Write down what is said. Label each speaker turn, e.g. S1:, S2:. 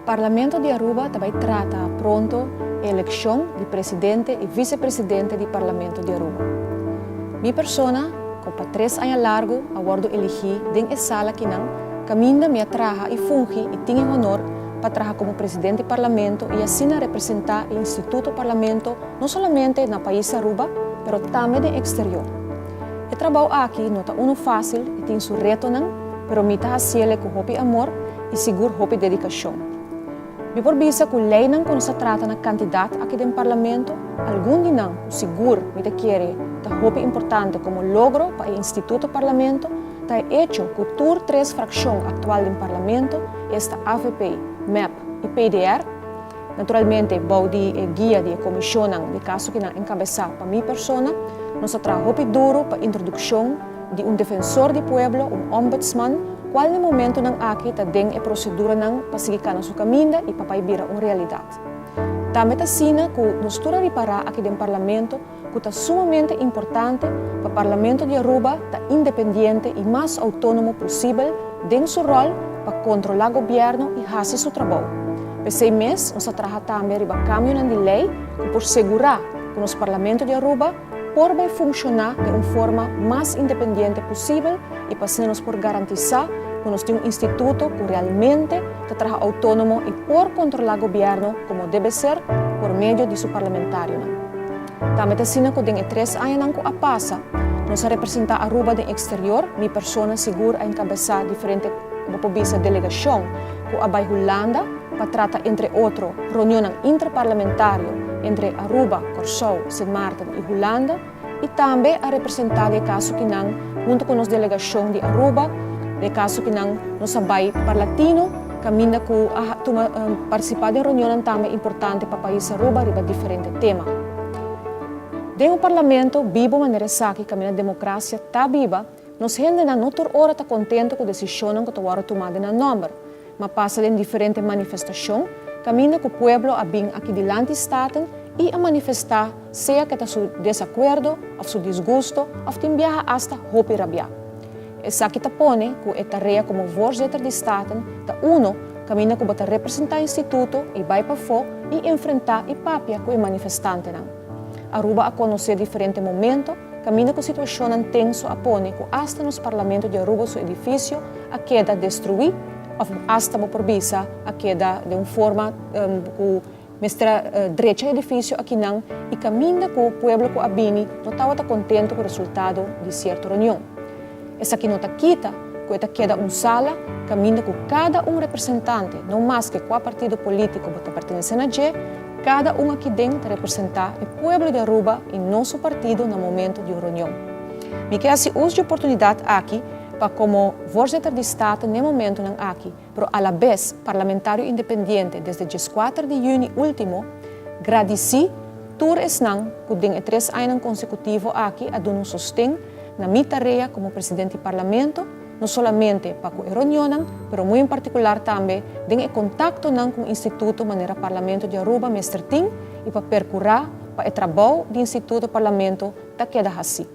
S1: Parlamento de Aruba também trata pronto a eleição de presidente e vice-presidente do Parlamento de Aruba. Minha persona, com 3 anos largo, aguardo eleger dentro da sala que não caminha minha traja e funge e tem honor para trabalhar como presidente do Parlamento e assim representar o Instituto Parlamento não somente no país Aruba, mas também no exterior. O trabalho aqui não é fácil e tem seu reto, mas me está fazendo com hopi amor e seguro hopi dedicação. Me por visa que lei não quando se trata na candidato aqui no Parlamento, algum dia não, seguro me te quer tá hopi importante como logro para o Instituto Parlamento, está hecho que todas 3 fracções atual do Parlamento, esta AVP, MEP e PDR, naturalmente, baudi guia de comissão de caso que não encabeçar para minha persona, nós trabalhamos duro para a introdução de defensor do pueblo, ombudsman, qual no momento não aqui está dentro a procedura não para seguir na sua caminho e para virar uma realidade. Também está sina que nós estamos reparar aqui no Parlamento que está sumamente importante para o Parlamento de Aruba estar independente e mais autônomo possível dentro seu rol para controlar o governo e fazer seu trabalho. Por 6 meses, nós trabalhamos também para caminho de lei por segurar que o Parlamento de Aruba vai funcionar de uma forma mais independente possível e para nós por garantizar que nós temos um instituto que realmente trabalha autônomo e por controlar o governo como deve ser por meio de seu parlamentário. Também está sendo que em 3 anos que passa, nós representamos Aruba no exterior, minha persona segura a encabeçar diferentes delegação que a Holanda para tratar, entre outros, reunião interparlamentária entre Aruba, Curaçao, Sint Maarten e Holanda, e também a representar o caso que não, junto com a delegação de Aruba, o caso que não, nós vai para Latino, caminha com participar de reunião também importante para o país Aruba, sobre diferentes temas. Dentro do Parlamento, vivo maneira que caminha a democracia está viva, nós gente não toda hora está contente com a decisão que está tomada na número, mas passa em diferentes manifestações, caminha que o povo a vir aqui diante estaten e a manifestar, seja que está seu desacordo, ou seu desgosto, ou tem viaja hasta hopi rabia. Essa que pone que a tarefa como voorzitter de estaten, da uno, caminha que vai representar o instituto e vai para fora e enfrentar e papia com o manifestante. Aruba a conhecer diferentes momentos, caminha com situação tenso a pone que hasta nos parlamentos de Aruba seu edifício a queda destruído, ou hasta por visa a queda de uma forma que mestra direita do edifício aqui não e caminha com o povo que abini não estava contente com o resultado de certa reunião. Essa aqui não está quita, que está queda uma sala, caminha com cada representante, não mais que qual partido político que pertence a G, cada aqui dentro representar o povo de Aruba e nosso partido no momento de uma reunião. Me quer se uso de oportunidade aqui para como voorzitter de Estado no momento não aqui, pero a la vez parlamentário independente desde 4 de junho último, agradeci todos não que em 3 anos consecutivos aqui a dar um sustento na minha tarefa como presidente do Parlamento, não somente para a reunião, mas muito em particular também em contato com o Instituto maneira Parlamento de Aruba, Mestre Tim, e para percorrer para o trabalho do Instituto Parlamento da queda assim.